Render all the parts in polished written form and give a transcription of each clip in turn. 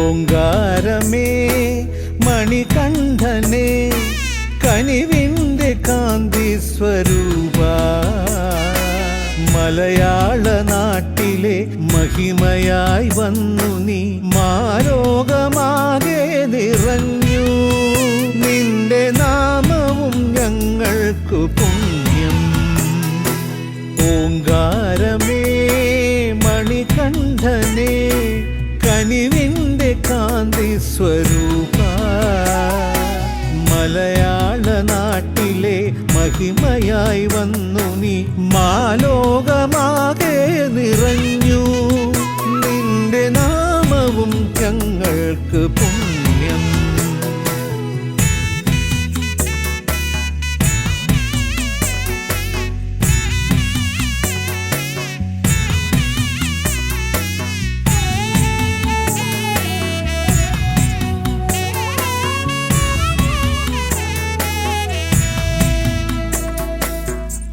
ഓങ്കാരമേ മണികണ്ഠനെ കനിവിൻ്റെ കാന്തി സ്വരൂപ മലയാള നാട്ടിലെ മഹിമയായി വന്നു നീ മാലോകമാകെ നിറഞ്ഞു നിന്റെ നാമവും ഞങ്ങൾക്കു പുണ്യം ഓങ്കാരമേ മണികണ്ഠനെ കനിവിൻ്റെ കാന്തി സ്വരൂപ മലയാള നാട്ടിലെ മഹിമയായി വന്നു നീ മാലോകമാകെ നിറഞ്ഞു നിന്റെ നാമവും ഞങ്ങൾക്ക് പുണ്യം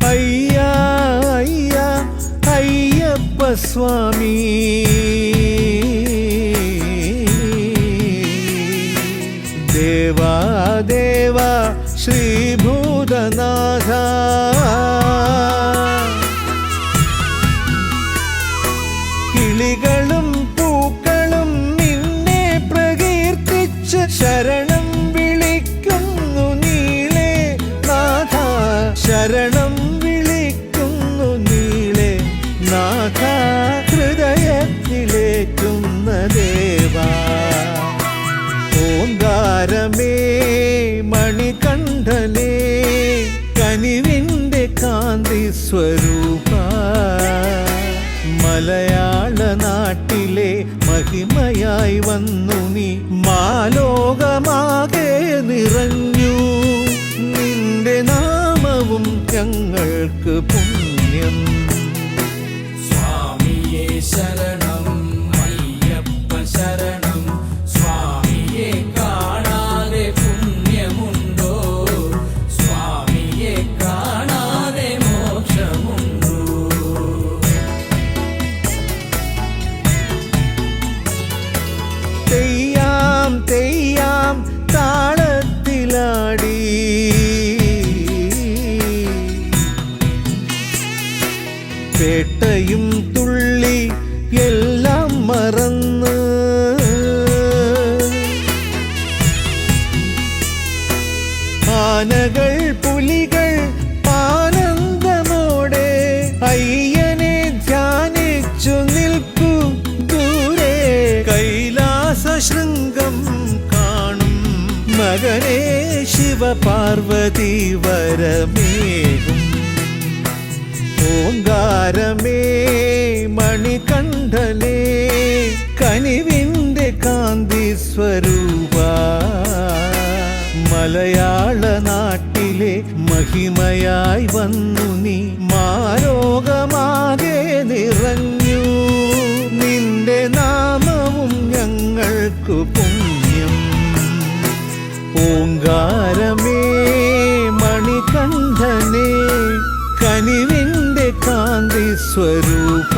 അയ്യാ അയ്യാ അയ്യപ്പ സ്വാമി ദേവാ ദേവാ ശ്രീഭൂതനാഥ കിളികളും പൂക്കളും നിന്നെ പ്രകീർത്തിച്ച് ശരണം വിളിക്കുന്നു നീളെ നാഥ ശരണം നാഥ ഹൃദയത്തിലേറ്റുന്ന ദേവാ ഓങ്കാരമേ മണികണ്ഠനെ കനിവിൻ്റെ കാന്തി സ്വരൂപ മലയാള നാട്ടിലെ മഹിമയായി വന്നു നീ മാലോകമാകെ നിറഞ്ഞു നിന്റെ നാമവും ഞങ്ങൾക്ക് പുണ്യം ശരണം അയ്യപ്പ ശരണം സ്വാമിയെ കാണാതെ പുണ്യമുണ്ടോ സ്വാമിയെ കാണാതെ മോക്ഷമുണ്ടോ തെയ്യാം തെയ്യാം താളത്തിലാടി പേട്ടയും തുള്ളി എല്ലാം മറന്ന് ആനകൾ പുലികൾ ആനന്ദമോടെ അയ്യനെ ധ്യാനിച്ചു നിൽപ്പു ദൂരെ കൈലാസ ശൃംഗം കാണും മകനെ ശിവപാർവതി വരമേകും ഓങ്കാരമേ മണികണ്ഠനെ കനിവിൻ്റെ കാന്തി സ്വരൂപ മലയാള നാട്ടിലെ മഹിമയായി വന്നു നീ മാലോകമാകെ നിറഞ്ഞു നിന്റെ നാമവും ഞങ്ങൾക്ക് പുണ്യം ഓങ്കാരമേ മണികണ്ഠനെ കനിവിൻ്റെ കാന്തി സ്വരൂപ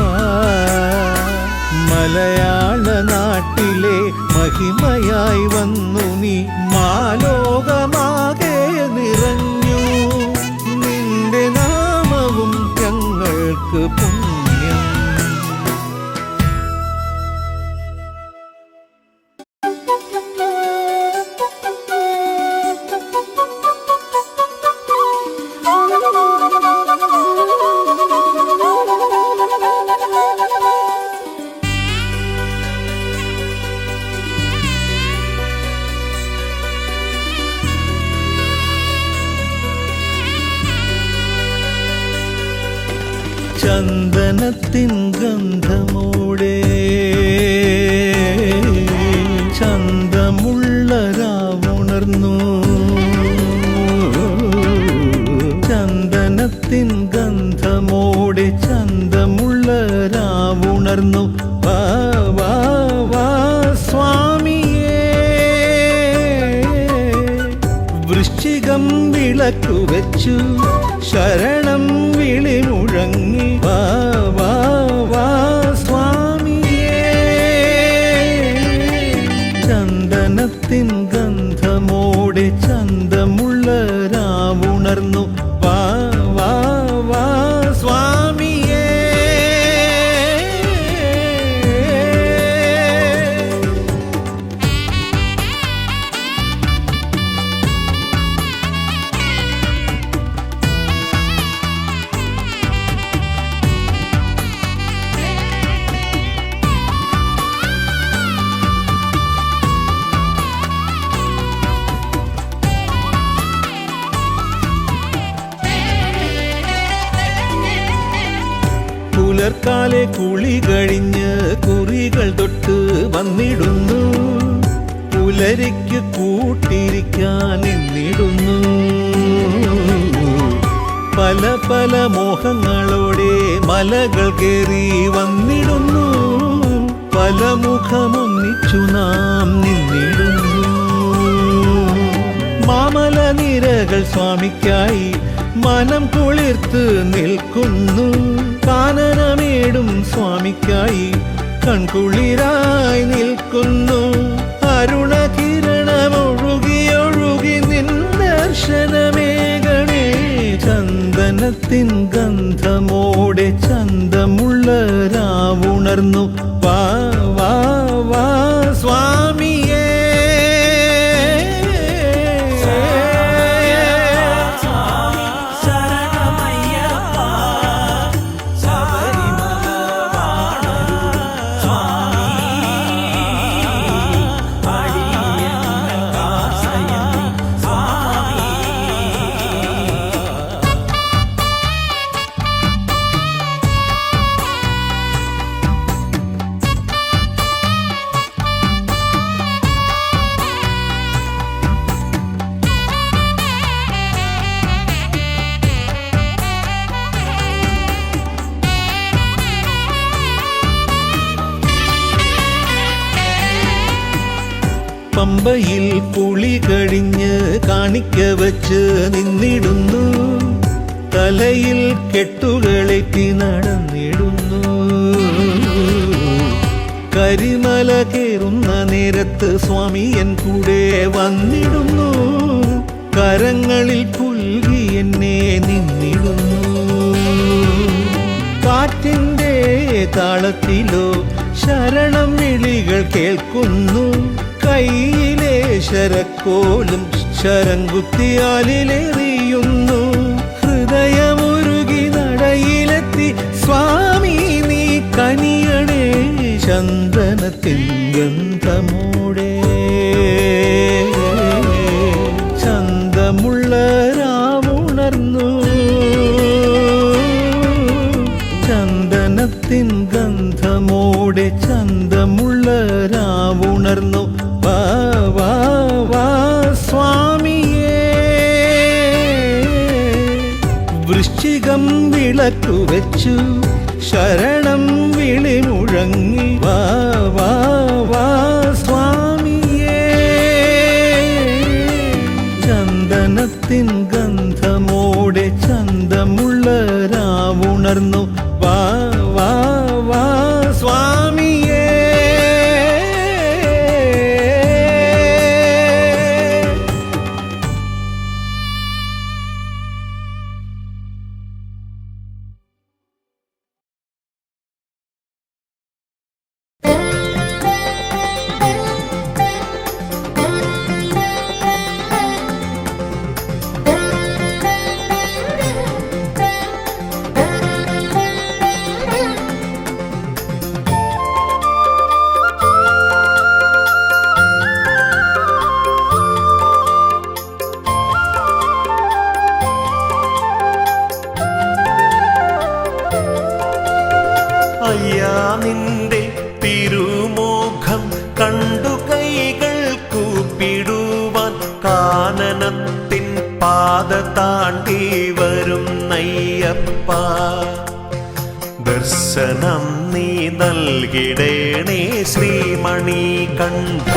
മലയാള നാട്ടിലെ മഹിമയായി വന്നു നീ മാലോകമാകെ നിറഞ്ഞു നിന്റെ നാമവും ഞങ്ങൾക്ക് പുണ്യം ചന്ദനത്തിൻ ഗന്ധമോടെ ചന്തമുള്ള രാവുണർന്നു ചന്ദനത്തിൻ ഗന്ധമോടെ ചന്തമുള്ള രാവുണർന്നു വാ വാ വാ സ്വാമിയേ വൃശ്ചികം വിളക്കു വെച്ചു ശരണം വിളി മുഴങ്ങി വാ വാ വാ സ്വാമിയേ ഉണർന്നു വാ വാ വാ സ്വാമിയേ. പുലർക്കാലെ കുളി കഴിഞ്ഞ് കുറികൾ തൊട്ട് വന്നിടുന്നു, പുലരിക്ക് കൂട്ടിരിക്കാൻ എന്നിടുന്നു. പല പല മോഹങ്ങളോടെ മലകൾ കേറി വന്നിടുന്നു, പല മുഖമൊന്നിച്ചു നാം നിന്നിടുന്നു. മാമല നിരകൾ സ്വാമിക്കായി മനം കുളിർത്ത് നിൽക്കുന്നു, കാനനമേടും സ്വാമിക്കായി കൺകുളിരായി നിൽക്കുന്നു. അരുണകിരണമൊഴുകി ഒഴുകി നിൻ ദർശനമേകണേ. ചന്ദനത്തിൻ ഗന്ധമോടെ ചന്തമുള്ള രാവുണർന്നു വാ വാ വാ സ്വാമിയേ. പമ്പയിൽ കുളി കഴിഞ്ഞ് കാണിക്ക വച്ച് നിന്നിടുന്നു, തലയിൽ കെട്ടുകളേറ്റി നടന്നിടുന്നു. കരിമല കേറുന്ന നേരത്ത് സ്വാമിയൻ കൂടെ വന്നിടുന്നു, കരങ്ങളിൽ പുൽകി എന്നെ നിന്നിടുന്നു. കാറ്റിൻ്റെ താളത്തിലോ ശരണം വിളികൾ കേൾക്കുന്നു, കയ്യിലെ ശരക്കോലും ശരംകുത്തിയാലിലെറിയുന്നു. ഹൃദയമുരുകി നടയിലെത്തി സ്വാമി നീ കനിയണേ. ചന്ദനത്തിൻ ഗന്ധമോടെ ചന്തമുള്ള രാവുണർന്നു, ചന്ദനത്തിൻ ഗന്ധമോടെ ചന്തമുള്ള രാവുണർന്നു വാ വാ വാ സ്വാമിയേ. വൃശ്ചികം വിളക്കു വെച്ചു ശരണം വിളി മുഴങ്ങി വാ വാ വാ സ്വാമിയേ. ചന്ദനത്തിൻ ഗന്ധമോടെ ചന്തമുള്ള രാവുണർന്നു വാ വാ വാ സ്വാമിയേ. അയ്യാ നിന്റെ തിരുമുഖം കണ്ടു കൈകൾ കൂപ്പിടുവാൻ കാനനത്തിൻ പാത താണ്ടി വരുന്നയ്യപ്പ. ദർശനം നീ നൽകിടേണേ ശ്രീമണികണ്ഠ.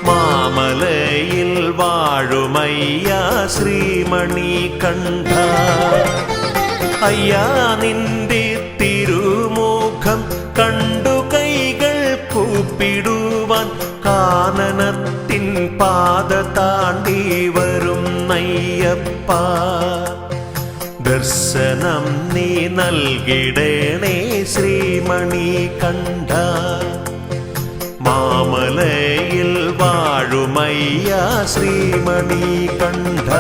മാമലയിൽ വാഴുമയ്യ ശ്രീമണികണ്ഠ. അയ്യാ നിന്റെ തിരുമുഖം കണ്ടു കൈകൾ കൂപ്പിടുവാൻ കാനനത്തിൻ പാത താണ്ടി വരും വരുന്നയ്യപ്പ ദർശനം നീ നൽകിടേണേ ശ്രീമണികണ്ഠ മാമലയിൽ വാഴുമയ്യ ശ്രീമണികണ്ഠ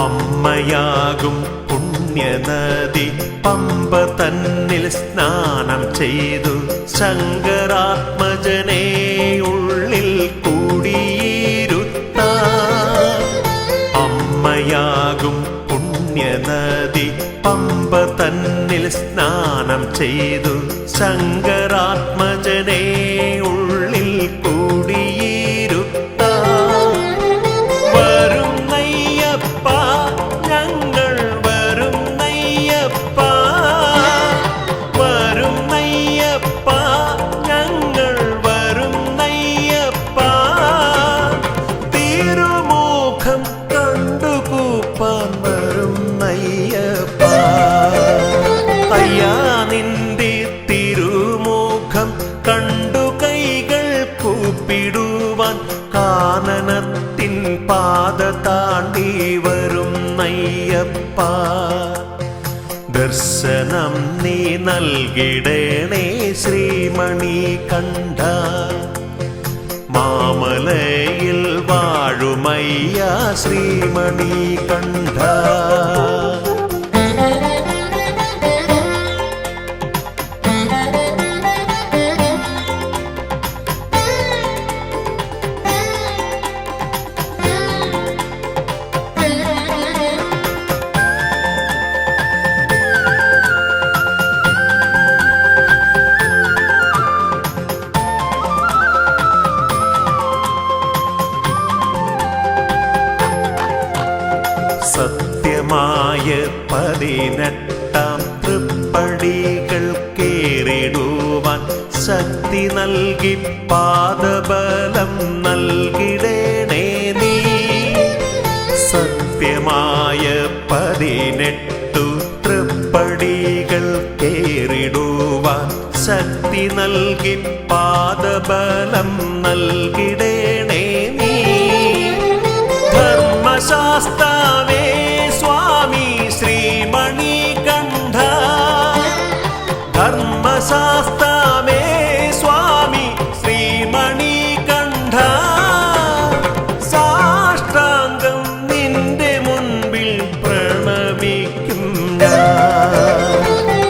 അമ്മയാകും പുണ്യനദി പമ്പ തന്നിൽ സ്നാനം ചെയ്തു ശങ്കരാത്മജനെ ഉള്ളിൽ കൂടിയിരുത്ത അമ്മയാകും പുണ്യനദി പമ്പ തന്നിൽ സ്നാനം ചെയ്തു ശങ്കരാത്മജനെ ഉള്ളിൽ കൂടിയിരുത്ത കാനനത്തിൻ പാത താണ്ടി വരുന്നയ്യപ്പ ദർശനം നീ നൽകിടേണേ ശ്രീമണികണ്ഠ മാമലയിൽ വാഴുമയ്യ ശ്രീമണികണ്ഠ സത്യമായ 18 തൃപ്പടികൾ കേറിടുവാൻ ശക്തി നൽകി പാദബലം നൽകിടേണേ നീ സത്യമായ 18 തൃപ്പടികൾ കേറിടുവാൻ ശക്തി നൽകി പാദബലം നൽകിടേണേ നീ ധർമ്മശാസ്താവേ സ്വാമി ശ്രീമണികണ്ഠ ധർമ്മശാസ്താവേ സ്വാമി ശ്രീമണികണ്ഠ സാഷ്ടാംഗം നിന്റെ മുൻപിൽ പ്രണമിക്കും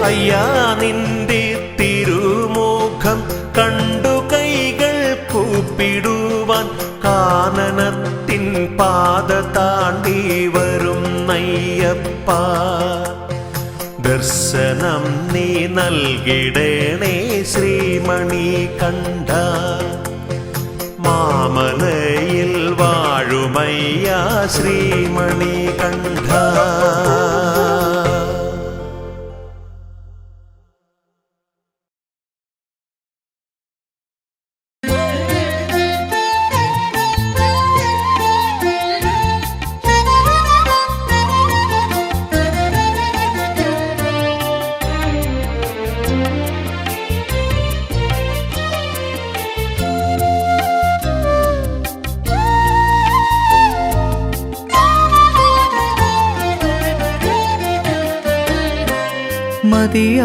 അയ്യാ നിന്റെ തിരുമുഖം കണ്ടു കൈകൾ കൂപ്പിടുവാൻ കാനനത്തിൻ പാത താണ്ടി വരുന്നയ്യപ്പ ദർശനം നീ നൽകിടേണേ ശ്രീമണികണ്ഠ മാമലയിൽ വാഴുമയ്യ ശ്രീമണികണ്ഠ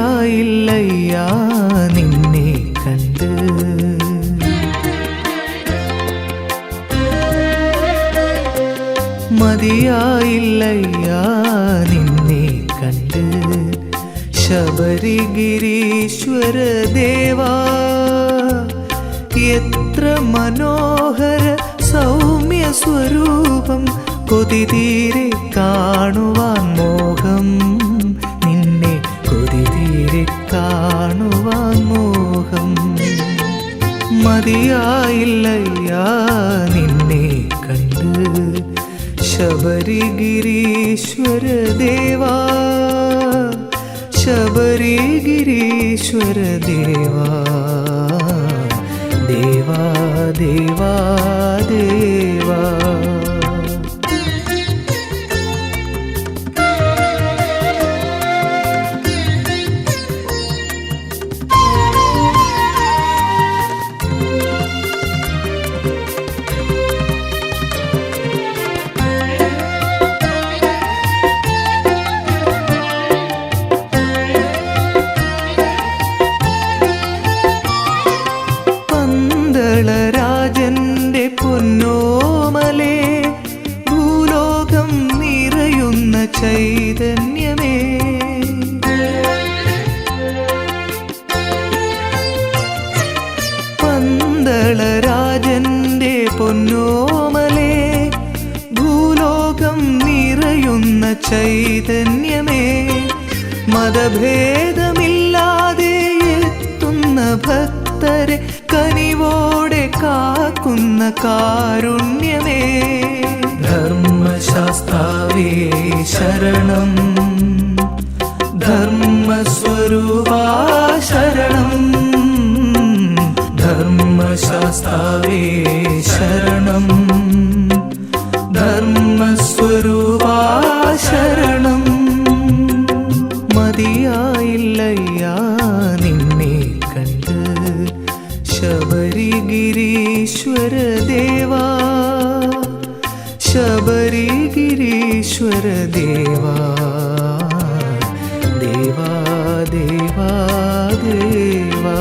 മതിയായില്ലയ്യാ നിന്നെ കണ്ട് മതിയായില്ലയ്യാ നിന്നെ കണ്ട് ശബരിഗിരീശ്വര ദേവാ എത്ര മനോഹര സൗമ്യ സ്വരൂപം കൊതിതീരെ കാണുവാൻ മോഹം നിന്നെ കൊതിതീരെ കാണുവാൻ മോഹം മതിയായില്ലയ്യാ നിന്നെ കണ്ട് ശബരിഗിരീശ്വര ശബരിഗിരീശ്വരദേവാ ശബരിഗിരീശ്വരദേവാ ദേവാ ദേവാ ദേവാ. രാജന്റെ പൊന്നോമലേ ഭൂലോകം നിറയുന്ന ചൈതന്യമേ പന്തളരാജന്റെ പൊന്നോമലേ ഭൂലോകം നിറയുന്ന ചൈതന്യമേ മതഭേദമില്ലാതെ എത്തുന്ന ഭക്തരെ കനിവോടെ കാക്കുന്ന കാരുണ്യമേ ധർമ്മശാസ്താവേ ശരണം ധർമ്മസ്വരൂപാ ശരണം ധർമ്മശാസ്താവേ ശരണം ധർമ്മസ്വരൂപാ ശരണം. മതിയായില്ലയ്യാ നിന്നെ കണ്ട് ശബരിഗിരീശ്വരദേവാ ശബരിഗിരീശ്വരദേവാ ദേവാ ദേവാ ദേവാ.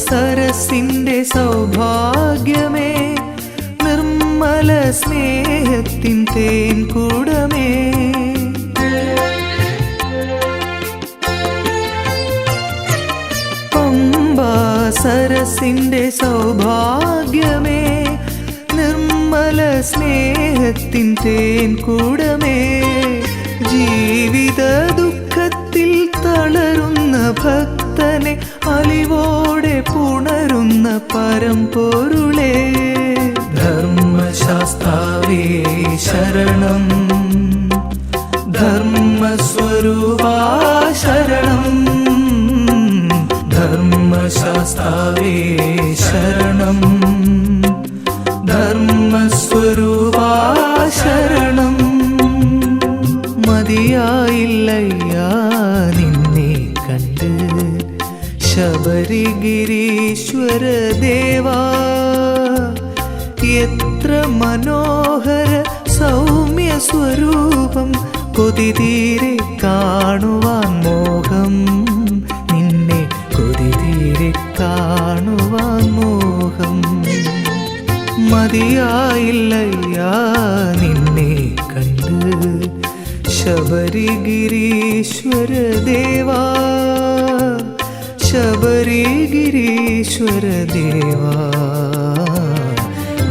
സരസിന്റെ സൗഭാഗ്യമേ നിർമ്മല സ്നേഹത്തിൻ തേൻകൂടമേ പമ്പാ സരസിന്റെ സൗഭാഗ്യമേ നിർമ്മല സ്നേഹത്തിൻ തേൻകൂടമേ ജീവിത ദുഃഖത്തിൽ തളരുന്ന ഭക്തനെ അലിവോടെ പുണരുന്ന പരമ്പൊരുളേ ധർമ്മശാസ്താവേ ശരണം ധർമ്മസ്വരൂപാ ശരണം ധർമ്മശാസ്താവേ ശരണം ധർമ്മസ്വരൂപാ ശരണം. മതിയായില്ലയ്യാ നിന്നെ കണ്ട് ശബരിഗിരീശ്വരദേവാ എത്ര മനോഹര സൗമ്യ സ്വരൂപം കൊതിതീരെ കാണുവാൻ മോഹം നിന്നെ കൊതിതീരെ കാണുവാൻ മോഹം. മതിയായില്ലയ്യാ നിന്നെ കണ്ട് ശബരിഗിരീശ്വരദേവാ ശബരിഗിരീശ്വരദേവാ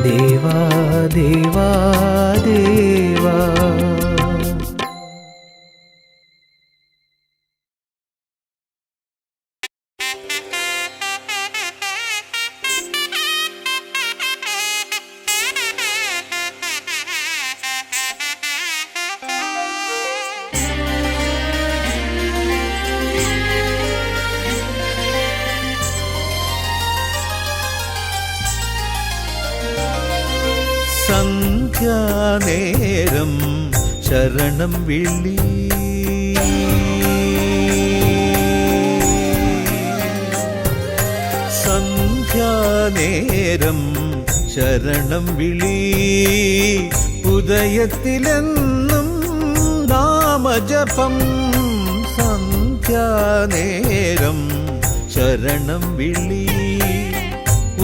ദേവാ ദേവാ ദേവാ. സന്ധ്യാനേരം ശരണം വിളി സന്ധ്യാനേരം ശരണം വിളി ഉദയത്തിലെന്നും നാമജപം സന്ധ്യാനേരം ശരണം വിളി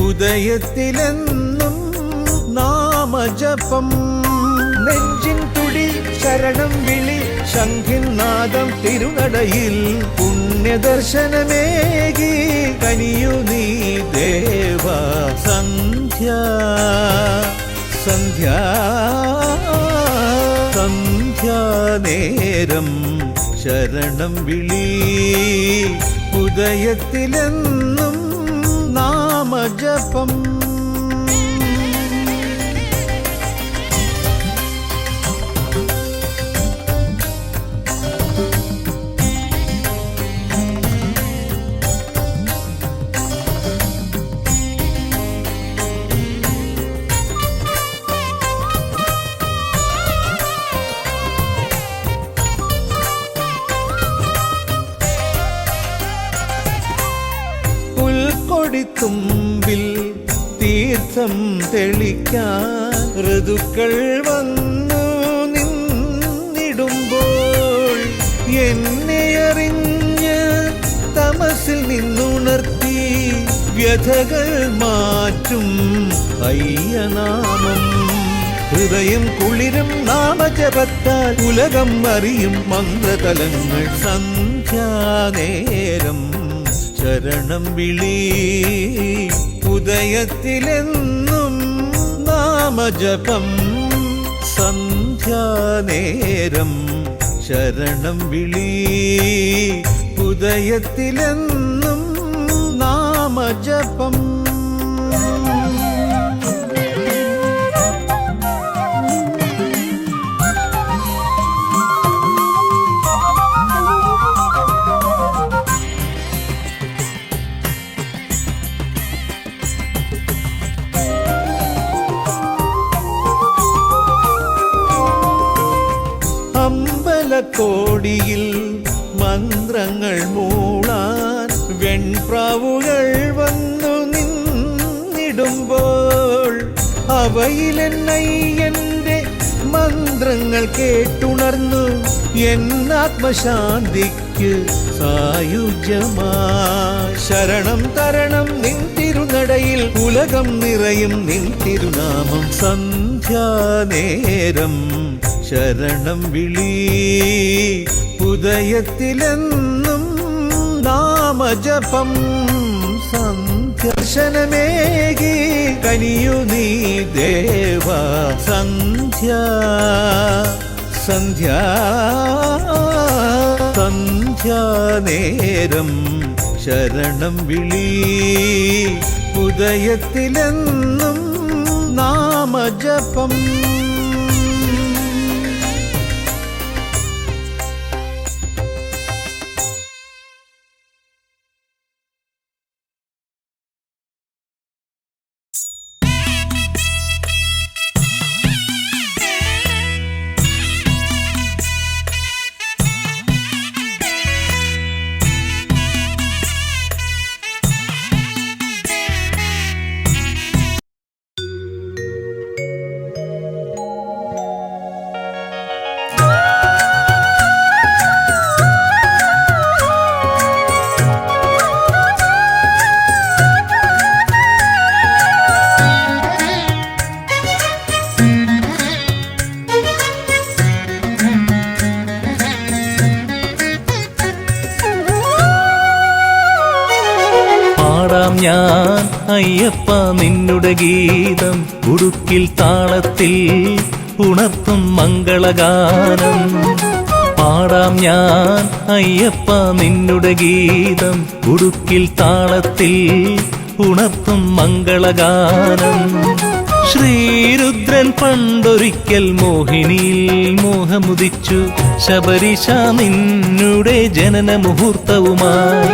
ഉദയത്തിലെന്നും നാമജപം നെഞ്ചിൻ തുടി ശരണം വിളി ശംഖിനാദം തിരുനടയിൽ പുണ്യദർശനമേകി കനിയു നീ ദേവ സന്ധ്യാ സന്ധ്യാ സന്ധ്യാനേരം ശരണം വിളി ഉദയത്തിലെന്നും നാമജപം തുമ്പിൽ തീർത്ഥം തെളിക്കാൻ ഋതുക്കൾ വന്നു നിന്നിടുമ്പോൾ എന്നെ അറിഞ്ഞ് തമസിൽ നിന്നുണർത്തി വ്യഥകൾ മാറ്റും അയ്യനാമം ഹൃദയം കുളിരും നാമജപത്താൽ ഉലകം അറിയും മന്ത്രതലങ്ങൾ സന്ധ്യാനേരം ശരണം വിളി ഉദയത്തിലെന്നും നാമജപം സന്ധ്യാനേരം ശരണം വിളി ഉദയത്തിലെന്നും നാമജപം കോടിയിൽ മന്ത്രങ്ങൾ മൂളാൻ വെൺപ്രാവുകൾ വന്നു നിന്നിടുമ്പോൾ അവയിലെന്നയ്യന്റെ മന്ത്രങ്ങൾ കേട്ടുണർന്നു എന്നാത്മശാന്തിക്ക് സായുജ്യമായി ശരണം തരണം നിൻ തിരുനടയിൽ ഉലകം നിറയും നിൻ തിരുനാമം സന്ധ്യാനേരം ശരണം വിളി ഉദയത്തിലെന്നും നാമജപം സന്ധ്യർശനമേകി കനിയു നീ ദേവ സന്ധ്യാ സന്ധ്യാ സന്ധ്യാനേരം ശരണം വിളി ഉദയത്തിലെന്നും നാമജപം ഞാൻ അയ്യപ്പ നിന്നുടെ ഗീതം ഉടുക്കിൽ താളത്തിൽ ഉണർത്തും മംഗളഗാനം പാടാം ഞാൻ അയ്യപ്പ നിന്നുടെ ഗീതം ഉടുക്കിൽ താളത്തിൽ ഉണർത്തും മംഗളഗാനം ശ്രീരുദ്രൻ പണ്ടൊരിക്കൽ മോഹിനിയിൽ മോഹമുദിച്ചു ശബരിശ നിന്നുടെ ജനന മുഹൂർത്തവുമായി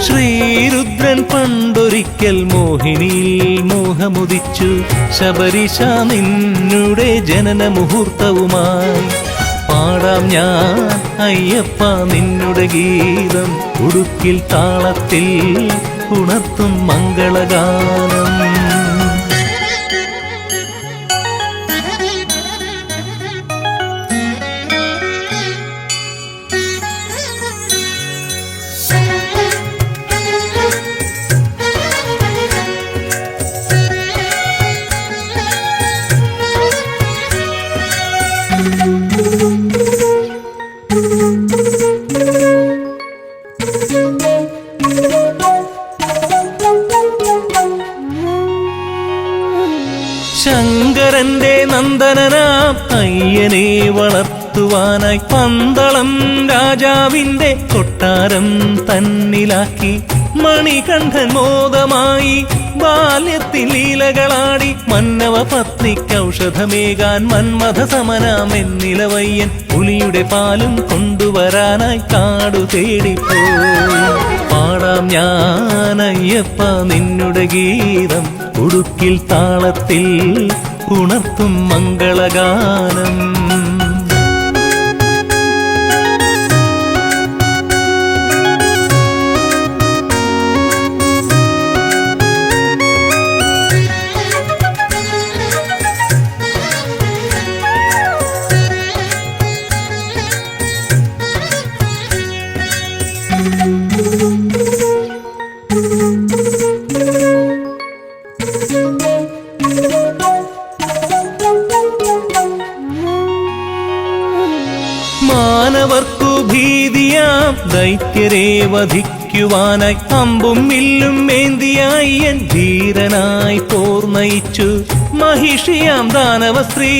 ശ്രീരുദ്രൻ പണ്ടൊരിക്കൽ മോഹിനിയിൽ മോഹമുദിച്ചു ശബരിശ നിന്നുടെ ജനന മുഹൂർത്തവുമായി പാടാം ഞാൻ അയ്യപ്പ നിന്നുടെ ഗീതം ഉടുക്കിൽ താളത്തിൽ ഉണർത്തും മംഗളഗാനം ശങ്കരന്റെ നന്ദനനാം അയ്യനെ വളർത്തുവാനായി പന്തളം രാജാവിന്റെ കൊട്ടാരം തന്നിലാക്കി മണികണ്ഠൻ മോദമായി ബാല്യത്തിൽ ലീലകളാടി മന്നവ പത്നിക്ക് ഔഷധമേകാൻ മന്മഥ സമനാമെന്നിലവയ്യൻ പുലിയുടെ പാലും കൊണ്ടുവരാനായി കാടു തേടിപ്പോയി. പാടാം ഞാനയ്യപ്പ നിന്നുടെ ഗീതം ഉടുക്കിൽ താളത്തിൽ ഉണർത്തും മംഗളഗാനം. മാനവർക്കു ഭീതിയാം ദൈത്യരെ വധിക്കുവാനായി അമ്പും വില്ലും മേന്തിയായി എൻ ധീരനായി പോർ നയിച്ചു മഹിഷിയാം ദാനവ സ്ത്രീ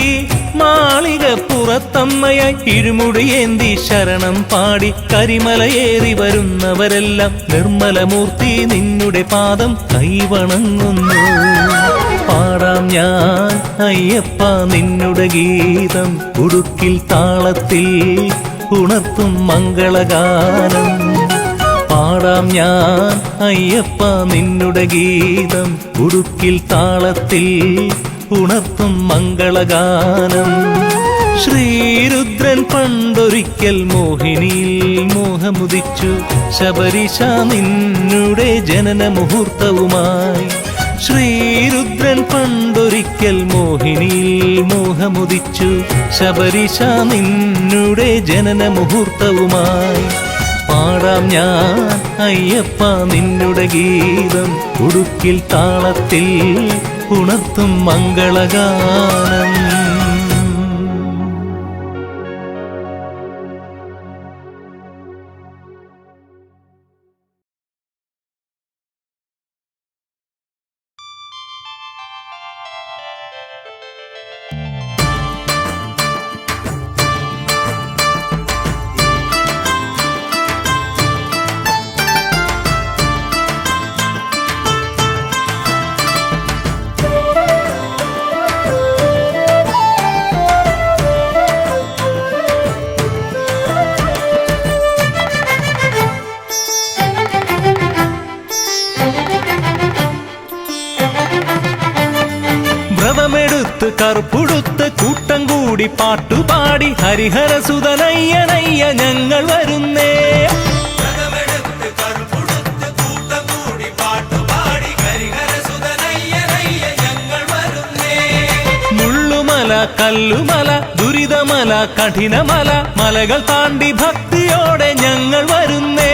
മാളിക പുറത്തമ്മയായി ഇരുമുടിയേന്തി ശരണം പാടി കരിമലയേറി വരുന്നവരെല്ലാം നിർമ്മലമൂർത്തി നിന്നുടെ പാദം കൈവണങ്ങുന്നു. പാടാം ഞാൻ അയ്യപ്പ നിന്നുടെ ഗീതം ഉടുക്കിൽ താളത്തിൽ ഉണർത്തും മംഗളഗാനം. പാടാം ഞാൻ അയ്യപ്പ നിന്നുടെ ഗീതം ഉടുക്കിൽ താളത്തിൽ ഉണർത്തും മംഗളഗാനം. ശ്രീരുദ്രൻ പണ്ടൊരിക്കൽ മോഹിനിയിൽ മോഹമുദിച്ചു ശബരിശ നിന്നുടെ ജനന മുഹൂർത്തവുമായി. ശ്രീരുദ്രൻ പണ്ടൊരിക്കൽ മോഹിനിയിൽ മോഹമുദിച്ചു ശബരിശ നിന്നുടെ ജനന മുഹൂർത്തവുമായി. പാടാം ഞാൻ അയ്യപ്പ നിന്നുടെ ഗീതം ഉടുക്കിൽ താളത്തിൽ ഉണർത്തും മംഗളഗാനം. വ്രതമെടുത്ത് കറുപ്പുടുത്ത് കൂട്ടം കൂടി പാട്ടുപാടി ഹരിഹരസുതനയ്യനയ്യ ഞങ്ങൾ വരുന്നേ. മുള്ളുമല കല്ലുമല ദുരിതമല കഠിനമല മലകൾ താണ്ടി ഭക്തിയോടെ ഞങ്ങൾ വരുന്നേ.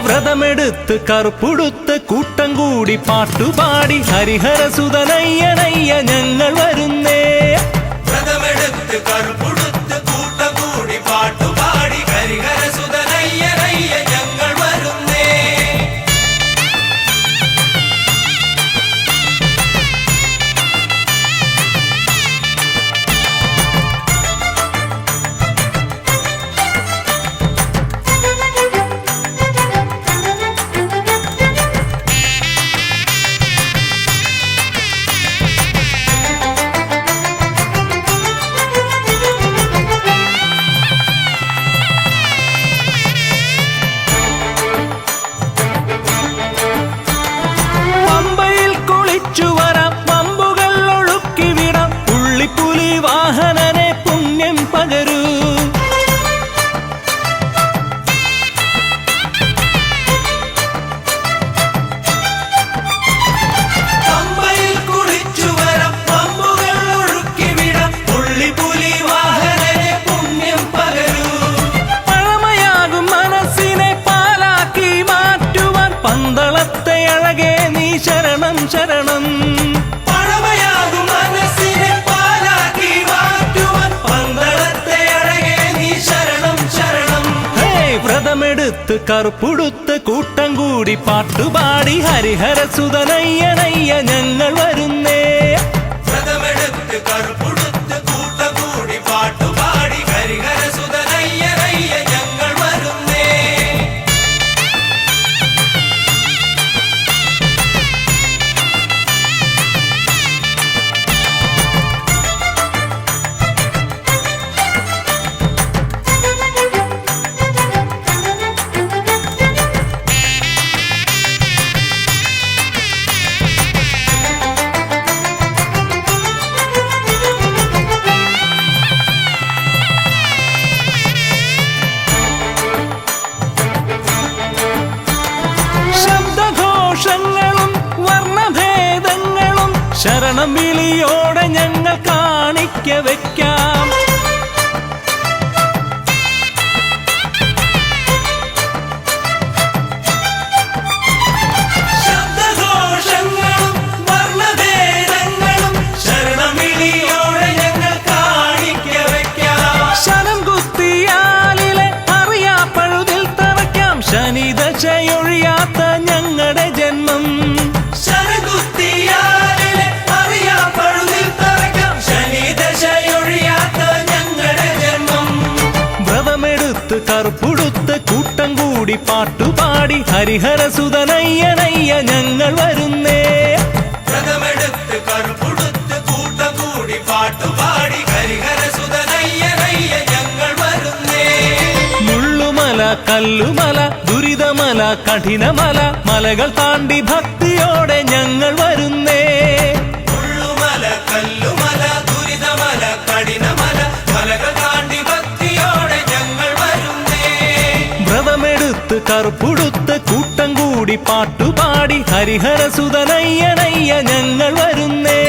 വ്രതമെടുത്ത് കറുപ്പുടുത്ത് കൂട്ടം കൂടി പാട്ടുപാടി ഹരിഹരസുതനയ്യനയ്യ ഞങ്ങൾ വരുന്നേ. വ്രതമെടുത്ത് കറുപ്പുടുത്ത് പകരൂ. പമ്പയിൽ കുളിച്ചു വരാം, പമ്പുകൾ ഒഴുക്കി വിടാം, പുള്ളിപ്പുലി വാഹനനെ പുണ്യം പകരൂ. പഴമയാകും മനസ്സിനെ പാലാക്കി മാറ്റുവാൻ പന്തളത്തെ അഴകേ നീ ശരണം ശരണം. പഴമയാകും മനസ്സിനെ പാലാക്കി മാറ്റുവാൻ പന്തളത്തെ അഴകേ നീ ശരണം ശരണം. ഹേ വ്രതമെടുത്ത് കറുപ്പുടുത്ത് കൂട്ടം കൂടി പാട്ടുപാടി ഹരിഹരസുതനയ്യനയ്യ ഞങ്ങൾ വരുന്നേ. വ്രതമെടുത്ത് കറുപ്പുടുത്ത് കൂട്ടം കൂടി പാട്ടുപാടി ഹരിഹരസുതനയ്യനയ്യ ഞങ്ങൾ വരുന്നേ. ശബ്ദഘോഷങ്ങളും വർണ്ണഭേദങ്ങളും ശരണം വിളിയോടെ ഞങ്ങൾ കാണിക്ക വയ്ക്കാം. ശബ്ദഘോഷങ്ങളും വർണ്ണഭേദങ്ങളും ശരണമിളിയോടെ ഞങ്ങൾ കാണിക്ക വയ്ക്കാം. ശരം കുത്തിയാലിലെ അറിയാപ്പഴുതിൽ തറയ്ക്കാം ശനിദശയൊഴിയാത്ത ഞങ്ങളുടെ ജന്മം. ശരകുത്തിയാലിലെ അറിയാപ്പഴുതിൽ തറയ്ക്കാം ശനിദശയൊഴിയാത്ത ഞങ്ങളുടെ ജന്മം. വ്രതമെടുത്ത് കറുപ്പുടുത്ത് കൂട്ടം കൂടി പാട്ടുപാടി ഹരിഹരസുതനയ്യനയ്യ ഞങ്ങൾ വരുന്നേ. വ്രതമെടുത്ത് കറുപ്പുടുത്ത് കൂട്ടം കൂടി പാട്ടുപാടി ഹരിഹരസുതനയ്യനയ്യ ഞങ്ങൾ വരുന്നേ. മുള്ളുമല കല്ലുമല ദുരിതമല കഠിനമല മലകൾ താണ്ടി ഭക്തിയോടെ ഞങ്ങൾ വരുന്നേ. മുള്ളുമല കല്ലുമല ദുരിതമല കഠിനമല മലകൾ താണ്ടി ഭക്തിയോടെ ഞങ്ങൾ വരുന്നേ. വ്രതമെടുത്ത് കറുപ്പുടുത്ത് കൂട്ടം കൂടി പാട്ടുപാടി ഹരിഹരസുതനയ്യനയ്യ ഞങ്ങൾ വരുന്നേ.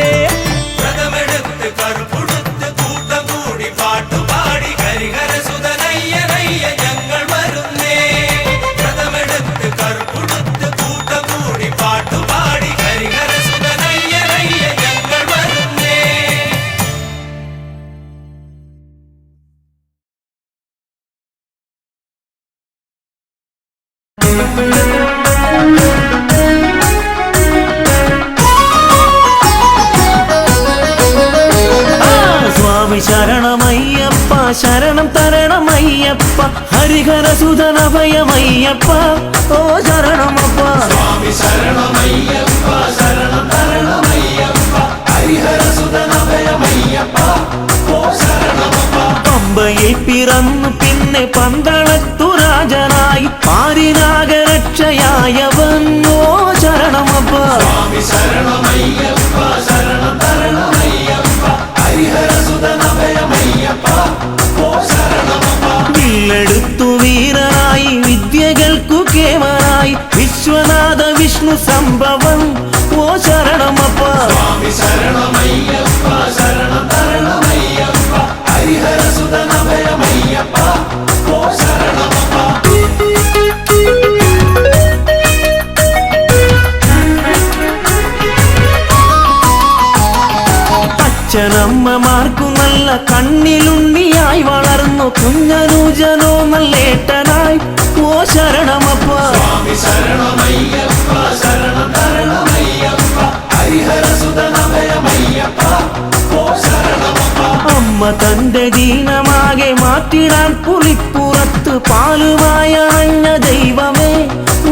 വ്രതമെടുത്ത് കറുപ്പുടുത്ത് കൂട്ടം കൂടി പാട്ടുപാടി ഹരിഹരസുതനയ്യനയ്യ ഞങ്ങൾ വരുന്നേ. വ്രതമെടുത്ത് കറുപ്പുടുത്ത് കൂട്ടം കൂടി പാട്ടുപാടി ഹരിഹരസുതനയ്യനയ്യ ഞങ്ങൾ വരുന്നേ. സ്വാമി ശരണമയ്യപ്പ ശരണം തരണമയ്യപ്പ ഹരിഹരസുതനഭയമയ്യപ്പ ഓ ശരണമപ്പ. സ്വാമി ശരണമയ്യപ്പ ശരണം തരണമയ്യപ്പ ഹരിഹരസുതനഭയമയ്യപ്പ ഓ ശരണമപ്പ. പമ്പയിൽ പിറന്നു പിന്നെ പന്തളത്തു രാജനായി പാരിനാഗരക്ഷയായവൻ ഓ ശരണമപ്പ. സ്വാമി ശരണമയ്യപ്പ ശരണം തരണമയ്യപ്പ ഹരിഹരസുതനഭയമയ്യപ്പ ഓ ശരണമപ്പ. വില്ലെടുത്തു വീരനായി വിദ്യകൾക്കു കേമനായി വിശ്വനാഥ വിഷ്ണു സംഭവം ഓ ശരണമപ്പ. സ്വാമി ശരണമയ്യപ്പ ശരണം തരണമയ്യപ്പ ഹരിഹരസുതനഭയമയ്യപ്പ ഓ ശരണമപ്പ. അച്ഛനമ്മമാർക്കു നല്ല കണ്ണിലുണ്ണിയായി വളർന്നു കുഞ്ഞനൂജനോ നല്ലേട്ടനായി ഓ ശരണമപ്പ. സ്വാമി ശരണമയ്യപ്പ ശരണം തരണമയ്യപ്പ ഹരിഹരസുതനഭയമയ്യപ്പ ഓ ശരണമപ്പ. അമ്മ തന്റെ ദീനമാകെ മാറ്റിടാൻ പുലിപ്പുറത്ത് പാലുമായ അഞ്ഞ ദൈവമേ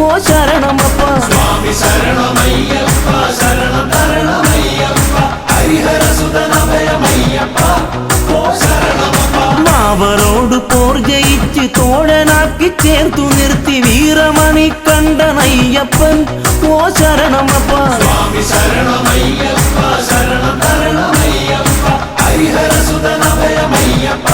ഓ ശരണമപ്പ. സ്വാമി ശരണമയ്യപ്പ ശരണം തരണമയ്യപ്പ ഹരിഹരസുതനഭയമയ്യപ്പ ഓ ശരണമപ്പ. മാവരോട് പോർ ജയിച്ച് തോഴനാക്കി ചേർത്തു നിർത്തി വീരമണി കണ്ടനയ്യപ്പൻ ഓ ശരണമപ്പ. സ്വാമി ശരണമയ്യപ്പ ശരണം തരണമയ്യപ്പ ഹരിഹരസുതനഭയമയ്യപ്പ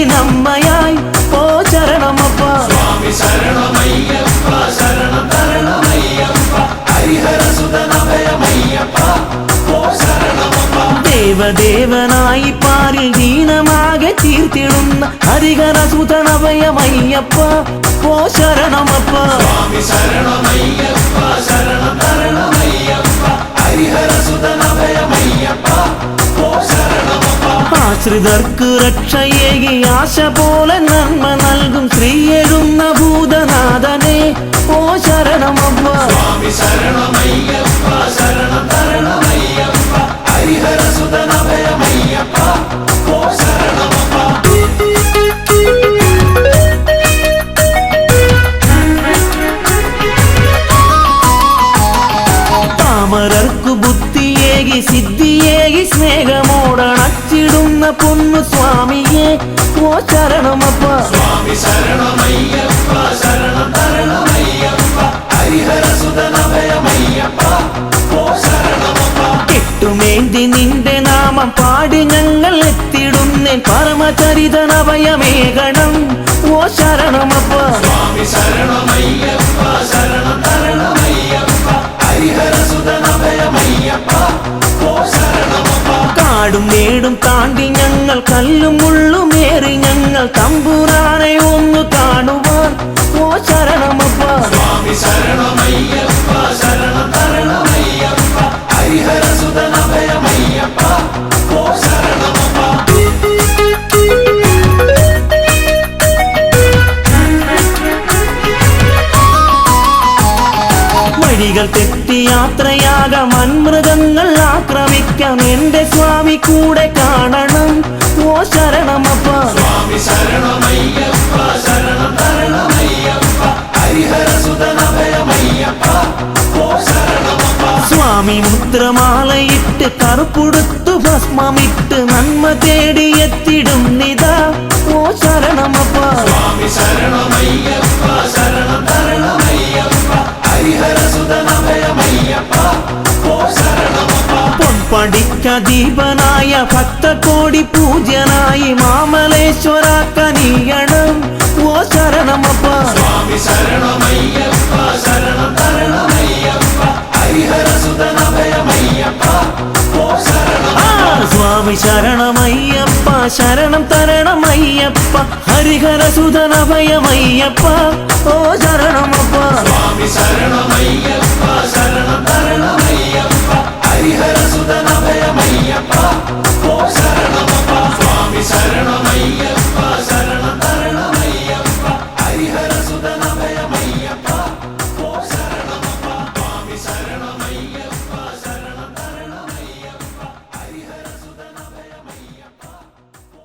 വീട്ടിനമ്മയായി ഓ ശരണമപ്പ സ്വാമി ശരണമയ്യപ്പ ശരണം തരണമയ്യപ്പ ഹരിഹരസുതനഭയമയ്യപ്പ ഓ ശരണമപ്പ ദേവദേവനായി പാരിൽ ദീനമാകെ തീർത്തിടുന്ന ഹരിഹരസുതനഭയമയ്യപ്പ ഓ ശരണമപ്പ സ്വാമി ശരണമയ്യപ്പ ശരണം തരണമയ്യപ്പ ഹരിഹരസുതനഭയമയ്യപ്പ ഓ ശരണമപ്പ ആശ്രിതർക്ക് രക്ഷയേകി ആശ പോലെ നന്മ നൽകും ശ്രീയെഴുന്ന ഭൂതനാഥനെ ഓ ശരണമപ്പ സ്വാമി ശരണമയ്യപ്പ ശരണം തരണമയ്യപ്പ ഹരിഹരസുതനഭയമയ്യപ്പ ഓ ശരണമപ്പ പാമരർക്കു ബുദ്ധിയേകി സിദ്ധിയേകി സ്നേഹമോടണച്ചിടുന്ന പൊന്നു സ്വാമിയെ ഓ ശരണമപ്പ സ്വാമി ശരണമയ്യപ്പ ശരണം തരണമയ്യപ്പ ഹരിഹരസുതനഭയമയ്യപ്പ ഓ ശരണമപ്പ കെട്ടുമേന്തി നിന്റെ നാമം പാടി ഞങ്ങൾ എത്തിടുന്നേ പരമചരിതനഭയമേകണം ഓ ശരണമപ്പ സ്വാമി ശരണമയ്യപ്പ ശരണം തരണമയ്യപ്പ ഹരിഹരസുതനഭയമയ്യപ്പ ഓ ശരണമപ്പ കാടും മേടും താണ്ടി ഞങ്ങൾ കല്ലും മുള്ളുമേറി ഞങ്ങൾ തമ്പുരാനെ ഒന്ന് കാണുവാൻ ഓ ശരണമപ്പ സ്വാമി ശരണമയ്യപ്പ ശരണം തരണമയ്യപ്പ ഹരിഹരസുതനഭയമയ്യപ്പ ഓ ശരണമപ്പ വഴികൾ തെറ്റി യാത്രയാകാം വൻമൃഗങ്ങൾ ആക്രമിക്കാം എന്റെ സ്വാമി കൂടെ കാണണം ഓ ശരണമപ്പ സ്വാമി ശരണമയ്യപ്പ ശരണം തരണമയ്യപ്പ ഹരിഹരസുതനഭയമയ്യപ്പ ഓ ശരണമപ്പ സ്വാമി മുദ്രമാലയിട്ട് കറുപ്പുടുത്തു ഭസ്മമിട്ട് നന്മ തേടിയെത്തിടും നിതാ ഓ ശരണമപ്പ സ്വാമി ശരണമയ്യപ്പ ശരണം തരണമയ്യപ്പ ഹരിഹരസുതനഭയമയ്യപ്പ ഓ ശരണമപ്പ പൊൻപടിക്ക ദീപനായ ഭക്തകോടി പൂജ്യനായി മാമലേശ്വര കനിയണം ഓ ശരണമപ്പ സ്വാമി ശരണമയ്യപ്പ ശരണം തരണമയ്യപ്പ ഹരിഹരസുതനഭയമയ്യപ്പ ഓ ശരണമപ്പ സ്വാമി ശരണമയ്യപ്പ ശരണം തരണമയ്യപ്പ ഹരിഹരസുതനഭയമയ്യപ്പ ഓ ശരണമപ്പ സ്വാമി ശരണമയ്യപ്പ ശരണം തരണമയ്യപ്പ ഹരിഹരസുതനഭയമയ്യപ്പ ഓ ശരണമപ്പ സ്വാമി ശരണമയ്യപ്പ ശരണം തരണമയ്യപ്പ ഹരിഹരസുതനഭയമയ്യപ്പ ഓ ശരണമപ്പ സ്വാമി ശരണമയ്യപ്പ ശരണം തരണമയ്യപ്പ ഹരിഹരസുതനഭയമയ്യപ്പ ഓ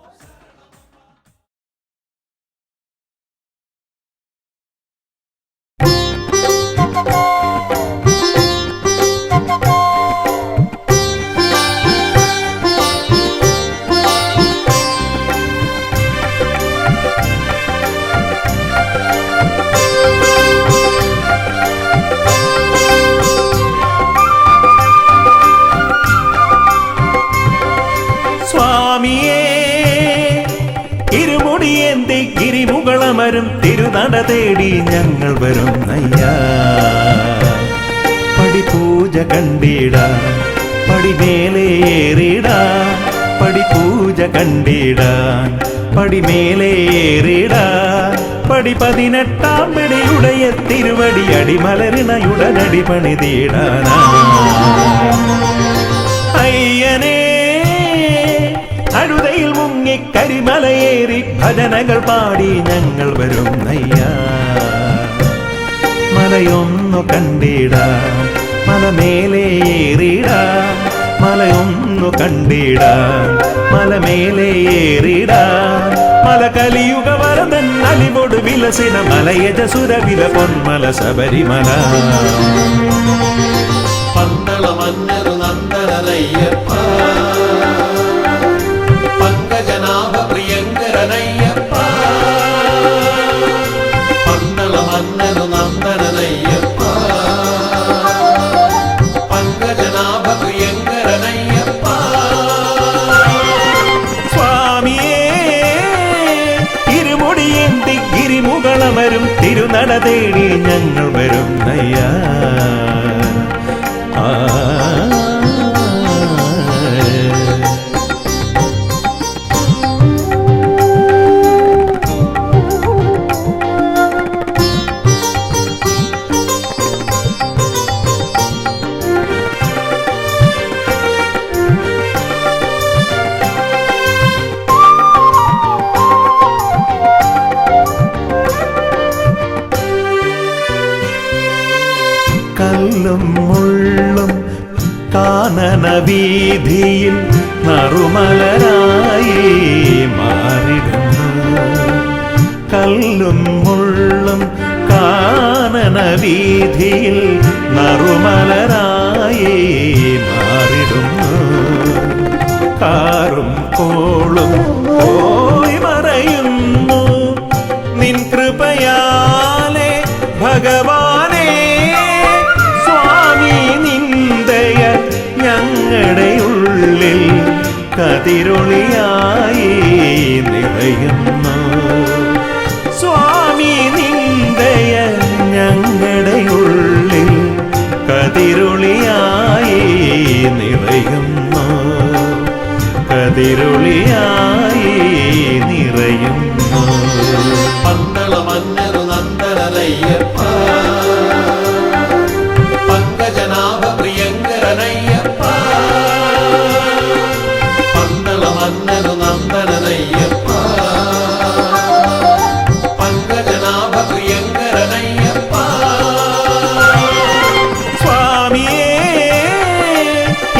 സ്വാമിയേ ഇരുമുടിയേന്തി ഗിരിമുകളമരും തിരുനട തേടി ഞങ്ങൾ വരും അയ്യാ പടിപൂജ കണ്ടിട പടിമേലേറിട പടിപൂജ കണ്ടിടാൻ പടിമേലേറിട പടി 18 പടിയുടയ തിരുവടി അടിമലരിണയുടനടി പണിതീടാനാ അയ്യനേ അഴുതയിൽ മുങ്ങി കരിമലയേറി ഭജനകൾ പാടി ഞങ്ങൾ വരും അയ്യാ മലയൊന്നു കണ്ടിട മലമേലേറിട മലയൊന്നു കണ്ടിട മലമേലേറിട മല കലിയുഗ വരദൻ അലിവോട് വിലസിന മലയജസുര വില പൊന്മല ശബരിമല പന്തള മന്നരു നന്ദനയ്യപ്പ പങ്കജനാഭ പ്രിയങ്കരനയ്യപ്പ പന്തള മന്നരു നന്ദനയ്യപ്പ പങ്കജനാഭ പ്രിയങ്കരനയ്യപ്പ സ്വാമിയേ തിരുനട തേടി ഞങ്ങൾ വരുന്നയ്യ. കല്ലും മുള്ളും കാനന വീതിയിൽ നറുമലരായി മാറിടുന്നു. കല്ലും മുള്ളും കാനന വീതിയിൽ നറുമലരായി മാറിടുന്നു. കാറും കോളും പോയി മറയുന്നു നിൻ കൃപയാലെ ഭഗവാനേ. ഞങ്ങളുടെ ഉള്ളിൽ കതിരൊളിയായി നിറയുന്നു. സ്വാമി നിന്ദയ ഞങ്ങളുടെ ഉള്ളിൽ കതിരൊളിയായി നിറയുന്നു. കതിരൊളിയായി നിറയുന്നു. പന്തള മന്നരു നന്ദനയ്യപ്പ പങ്കജനാഭ പ്രിയങ്കരനയ്യപ്പ. പന്തള മന്നരു നന്ദനയ്യപ്പ പങ്കജനാഭ പ്രിയങ്കരനയ്യപ്പ. സ്വാമിയേ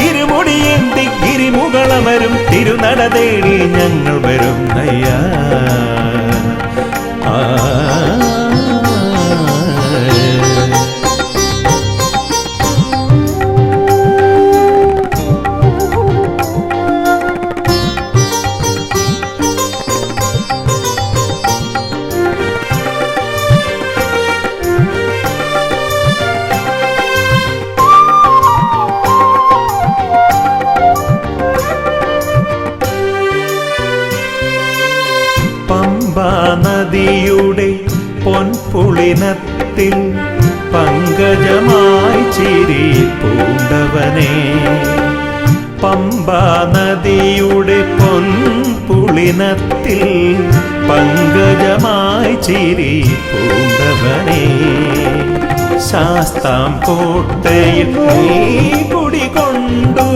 ഇരുമുടിയേന്തി ഗിരിമുകളമരും തിരുനട തേടി ഞങ്ങൾ വരുന്നയ്യ. പമ്പാ നദിയുടെ പൊൻപുളിനത്തിൽ പങ്കജമായി ചിരി പൂണ്ടവനേ. പമ്പാ നദിയുടെ പൊൻപുളിനത്തിൽ പങ്കജമായി ചിരി പൂണ്ടവനേ. ശാസ്താം കോട്ടയിൽ നീ കുടികൊണ്ടു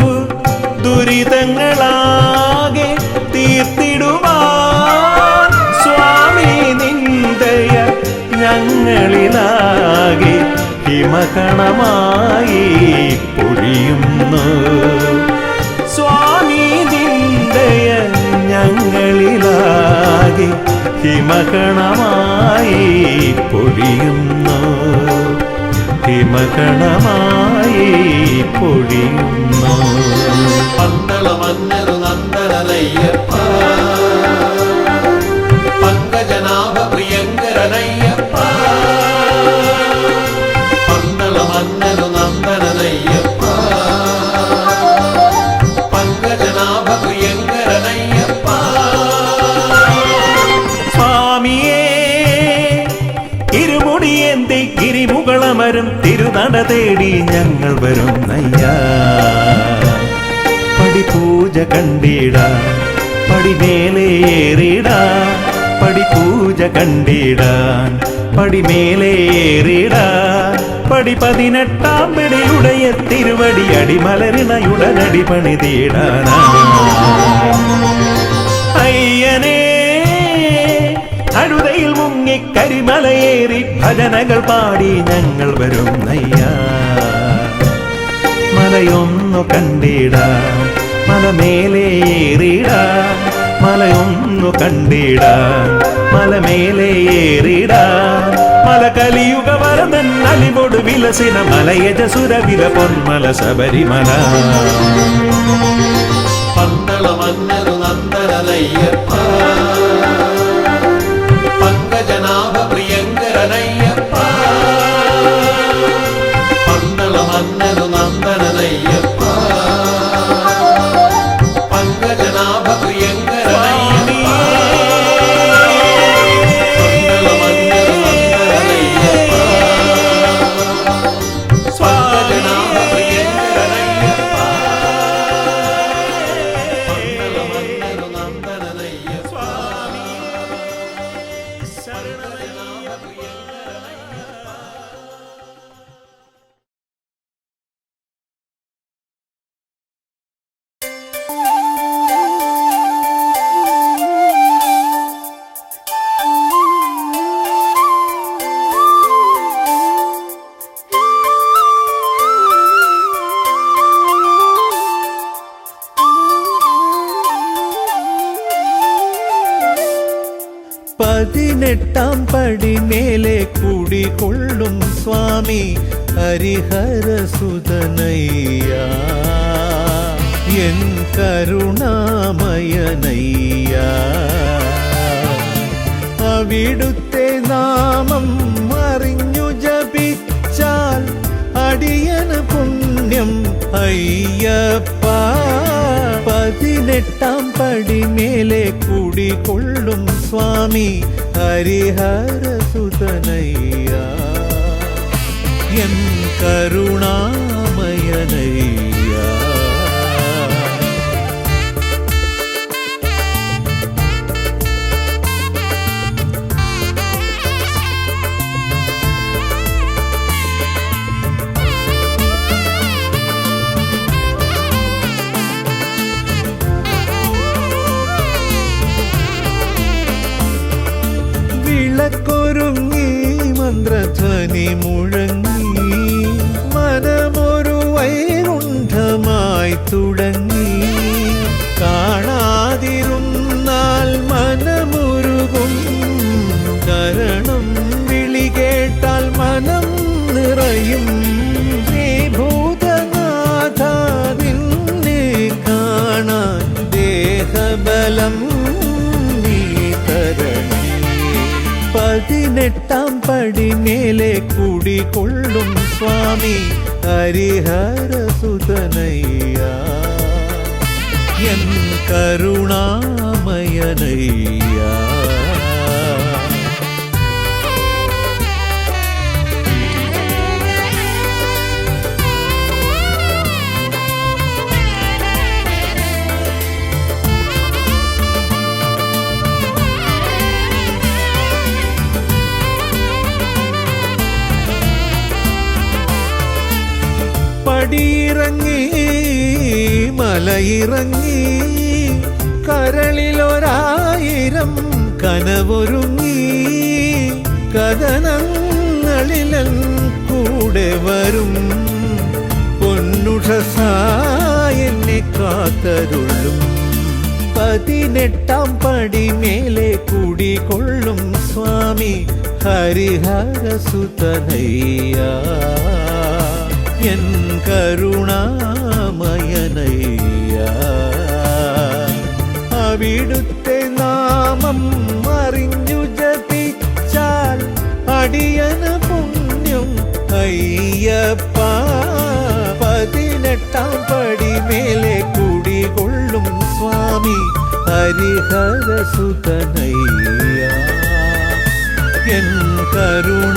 ദുരിതങ്ങളാകെ തീർത്തിടുവാൻ. സ്വാമി നിന്ദയ ഞങ്ങളിലാകെ ഹിമകണമായി പൊഴിയുന്നു. സ്വാമി നിന്ദയ ഞങ്ങളിലാകെ ഹിമകണമായി പൊഴിയുന്നു. ഹിമകണമായി പൊഴിയുന്നു. പന്തള മന്നരു നന്ദനയ്യപ്പ പങ്കജനാഭ പ്രിയങ്കരനയ്യപ്പ. പന്തള മന്നരു നന്ദനയ്യപ്പ പങ്കജനാഭ പ്രിയങ്കരനയ്യപ്പ. സ്വാമിയേ ഇരുമുടിയേന്തി ഗിരിമുകളമരും തിരുനട തേടി ഞങ്ങൾ വരുന്നയ്യ. പടിപൂജ കണ്ടിട പടിമേലേറിട. പടിപൂജ കണ്ടിടാൻ പടിമേലേറിട. പടി 18 പിടിയുടയ തിരുവടി അടിമലരിണയുടനടി പണിതീടാനാ. അയ്യനേ അഴുതയിൽ മുങ്ങി കരിമലയേറി ഭജനകൾ പാടി ഞങ്ങൾ വരുന്നയ്യ. മലയൊന്നു കണ്ടിടാൻ മലമേലേറിടാൻ. മലയൊന്നു കണ്ടിടാൻ മലമേലേറിടാൻ. മല കലിയുഗ വരദൻ അലിവോട് വിലസിന മലയജസുര വില പൊന്മല ശബരിമല. പന്തള മന്നരു നന്ദനയ്യപ്പ പങ്കജനാഭ പ്രിയങ്കരനയ്യപ്പ. പന്തള മന്നരു നന്ദനയ്യപ്പ പങ്കജനാഭ പ്രിയങ്കരനയ്യപ്പ. പന്തള മന്നരു നന്ദനയ്യപ്പ 18 പടി മേലെ കുടികൊള്ളും സ്വാമി ഹരിഹരസുതനയ്യ എൻ കരുണാമയനയ്യ അവിടുത്തെ നാമം അറിഞ്ഞു ജപിച്ചാൽ അടിയന് പുണ്യം അയ്യപ്പ 18 പടി മേലെ കുടികൊള്ളും സ്വാമി ഹരിഹരസുതനയ്യ എൻ കരുണാമയനയ്യ വിളക്കൊരുങ്ങി മന്ത്രധ്വനി മുഴങ്ങി മനമൊരു വൈകുണ്ഠമായി തുടങ്ങി കാണാതിരുന്നാൽ മനമുരുകും കരണം വിളി കേട്ടാൽ മനം നിറയും ശ്രീഭൂതനാഥ നിന്നെ കാണാൻ ദേഹബലം നീ തരണേ 18 പടി മേലെ കുടികൊള്ളും സ്വാമി ഹരിഹരസുതനയ്യ എൻ കരുണാമയനയ്യ പടിയിറങ്ങി മലയിറങ്ങി കരളിലൊരായിരം കനവൊരുങ്ങി കഥനങ്ങളിലൻ കൂടെ വരും പൊന്നുഷസായെന്നെ കാത്തരുളും 18 പടി മേലെ കുടികൊള്ളും സ്വാമി ഹരിഹരസുതനയ്യ എൻ കരുണാമയനയ്യ അവിടുത്തെ നാമം അറിഞ്ഞു ജപിച്ചാൽ അടിയന് പുണ്യം അയ്യപ്പ 18 പടി മേലെ കുടികൊള്ളും സ്വാമി ഹരിഹരസുതനയ്യ എൻ കരുണാമയനയ്യ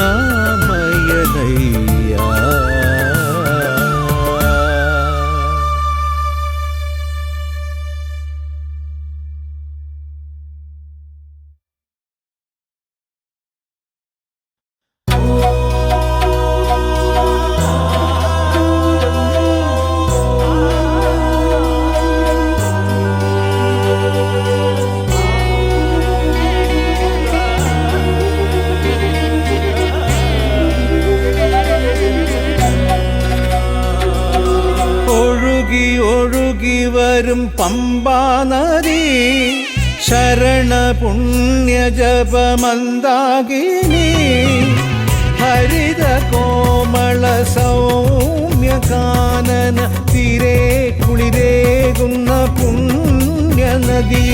ഒഴുകി വരും പമ്പാ നദി ശരണ പുണ്യ ജപമന്ദാകിനി ഹരിത കോമള സൗമ്യ കാനന തീരെ കുളിരേകുന്ന പുണ്യ നദി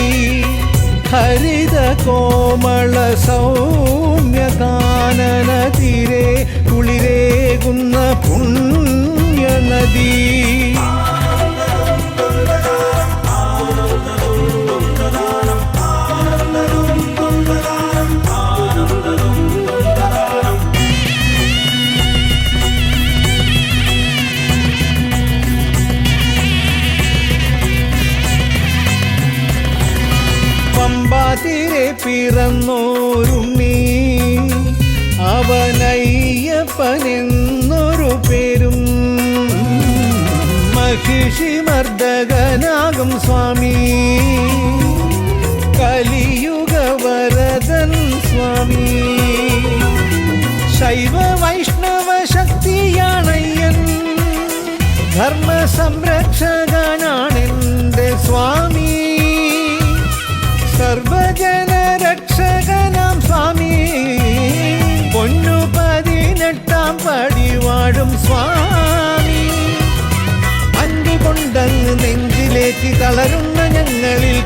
ഹരിത കോമള സൗമ്യ കാനന തീരെ കുളിരേകുന്ന പുണ്യ നദി പമ്പാതിരെ പിറന്നോരുണ്ണി അവനയ്യപ്പനെന്നൊരു പേരും മഹിഷി മർദ്ദകനാകും സ്വാമി കലിയുഗ വരദൻ സ്വാമി ശൈവ വൈഷ്ണവ ശക്തിയാണയ്യൻ ധർമ്മ സംരക്ഷകനാണെന്റെ സ്വാമി സർവജന രക്ഷകനാം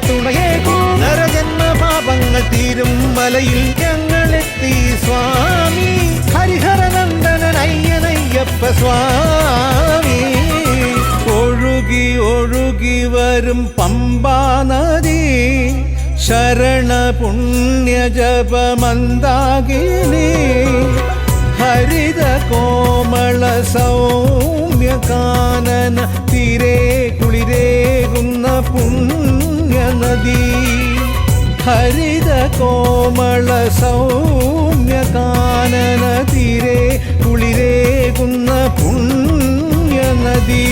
തുണയേകൂ. നരജന്മ പാപങ്ങൾ തീരും മലയിൽ ഞങ്ങളെത്തി സ്വാമി. ഹരിഹരനന്ദനൻ അയ്യനയ്യപ്പ സ്വാമി. ഒഴുകി ഒഴുകി വരും പമ്പാ നദി ശരണ പുണ്യ ജപമന്ദാകിനി. ഹരിത കോമള സൗമ്യ കാനന തീരെ കുളിരേകുന്ന പുണ്യ നദി. ഹരിത കോമള സൗമ്യ കാനന തീരെ കുളിരേകുന്ന പുണ്യ നദി.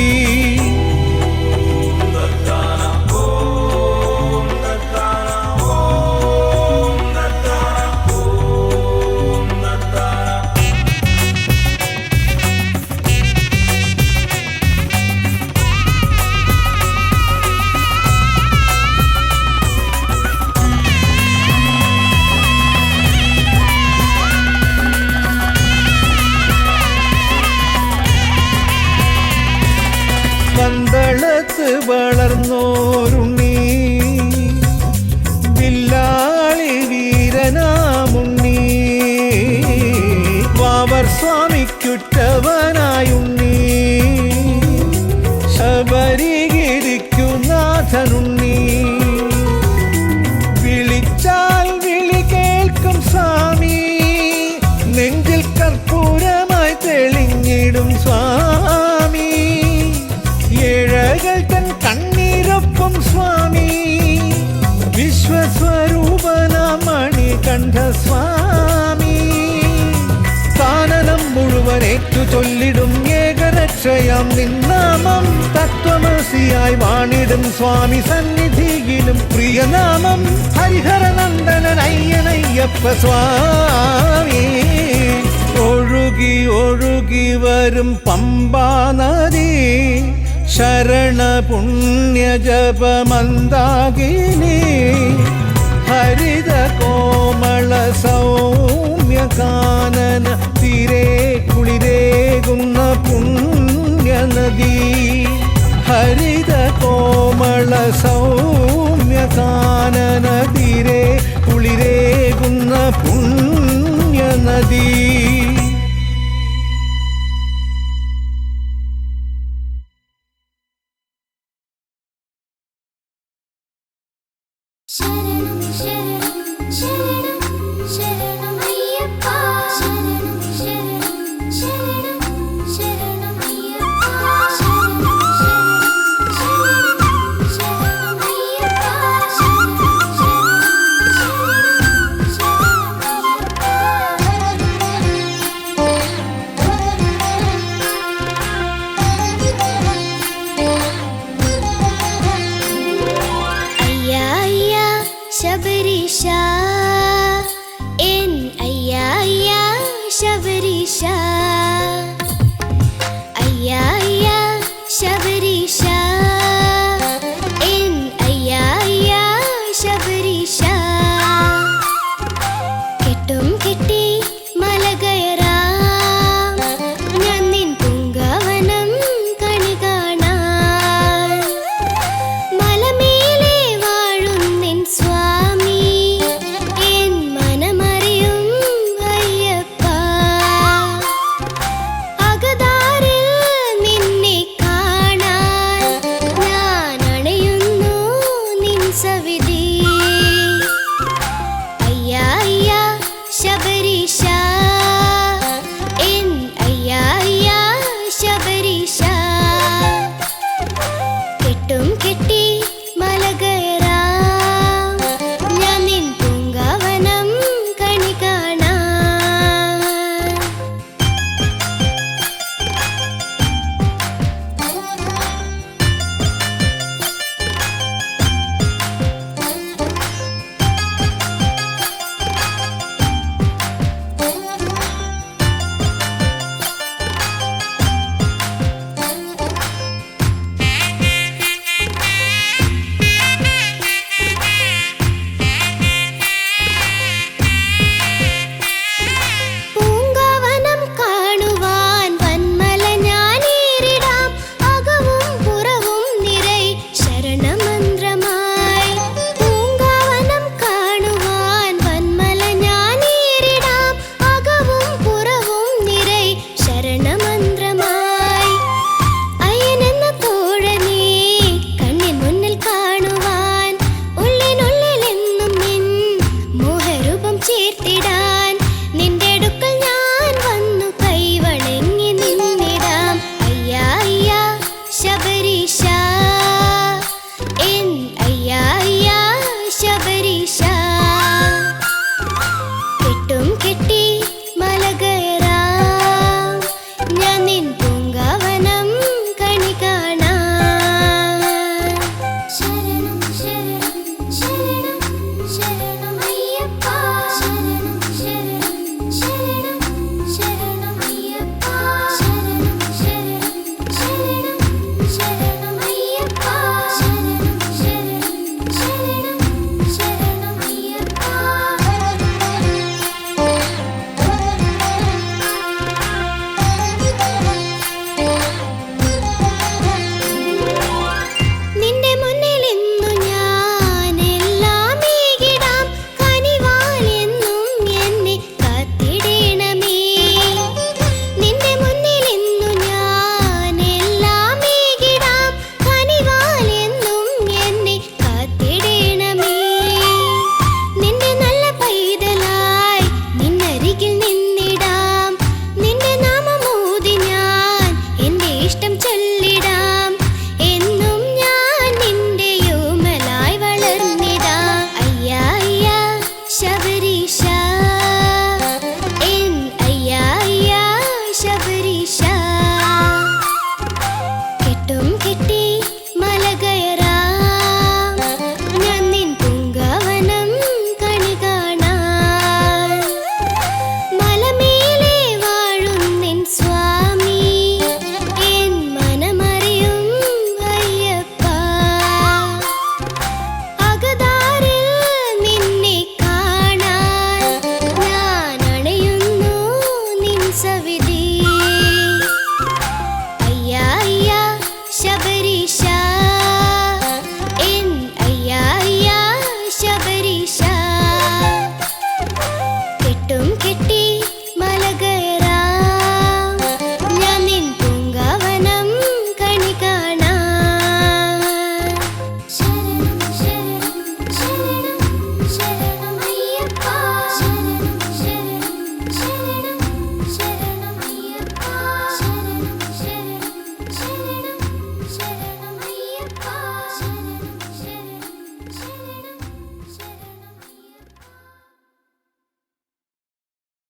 പന്തളത്ത് വളർന്നോരുണ്ണി വില്ലാളി വീരനാമുണ്ണി. വാവർ സ്വാമിക്കുറ്റവനായുണ്ണി ശബരിഗിരിക്കു നാഥനുണ്ണി. വിളിച്ചാൽ വിളി കേൾക്കും സ്വാമി. നെഞ്ചിൽ കർപ്പൂരമായി തെളിഞ്ഞിടും സ്വാമി. ഏഴകൾ തൻ കണ്ണീരൊപ്പം സ്വാമി. വിശ്വസ്വരൂപനാമണി കണ്ഠ സ്വാമി. കാനനം മുഴുവനേറ്റു ചൊല്ലിടും ഏകരക്ഷയാം നിന്നാമം. തത്വമസിയായി വാണിടും സ്വാമി സന്നിധിയിലും പ്രിയനാമം. ഹരിഹരനന്ദനൻ അയ്യനയ്യപ്പ സ്വാമി. ഒഴുകി ഒഴുകി വരും പമ്പാ നദി ശരണ പുണ്യ ജപമന്ദാകിനി. ഹരിത കോമള സൗമ്യ കാനന തീരെ കുളിരേകുന്ന പുണ്യ നദി. ഹരിത കോമള സൗമ്യ കാനന തീരെ കുളിരേകുന്ന പുണ്യ നദി. ശരണം ശരണം ശരണം ശരണമയ്യപ്പ. ശരണം ശരണം ശരണം ശരണമയ്യപ്പ. ശരണം ശരണം ശരണമയ്യപ്പ. ശരണം ശബരീശ എൻ അയ്യാ അയ്യാ ശബരീശ. അയ്യാ അയ്യാ ശബരീശ എൻ അയ്യാ അയ്യാ ശബരീശ. കെട്ടും കെട്ടി മല കയറാം ഞാൻ നിൻ പൂങ്കാവനം കണി കാണാൻ. മലമേലെ വാഴും നിൻ സ്വാമി എൻ മനമറിയും അയ്യപ്പ. അകതാരിൽ നിന്നെ കാണാൻ ഞാൻ അണയുന്നു നിൻ സവിധി. അയ്യാ അയ്യാ ശബരീശ തീർത്തിടാ